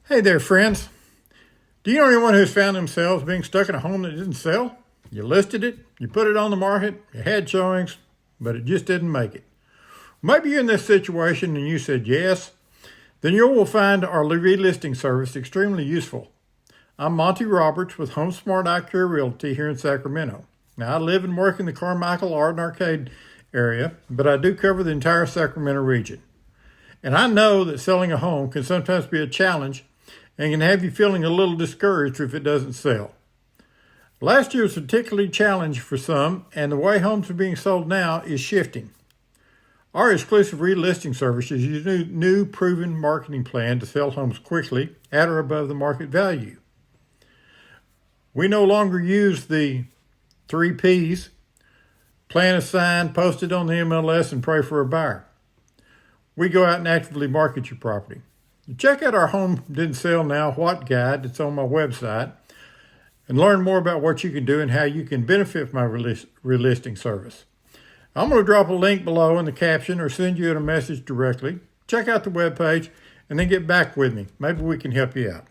Hey there, friends. Do you know anyone who's found themselves being stuck in a home that didn't sell? You listed it, you put it on the market, you had showings, but it just didn't make it. Maybe you're in this situation and you said yes, then you will find our relisting service extremely useful. I'm Monty Roberts with HomeSmart Eye Care Realty here in Sacramento. Now, I live and work in the Carmichael Art and Arcade area, but I do cover the entire Sacramento region. And I know that selling a home can sometimes be a challenge and can have you feeling a little discouraged if it doesn't sell. Last year was particularly challenging for some, and the way homes are being sold now is shifting. Our exclusive relisting service is a new proven marketing plan to sell homes quickly at or above the market value. We no longer use the 3 Ps: plan a sign, post it on the MLS, and pray for a buyer. We go out and actively market your property. Check out our Home Didn't Sell Now What guide that's on my website and learn more about what you can do and how you can benefit from my relisting service. I'm going to drop a link below in the caption or send you a message directly. Check out the webpage and then get back with me. Maybe we can help you out.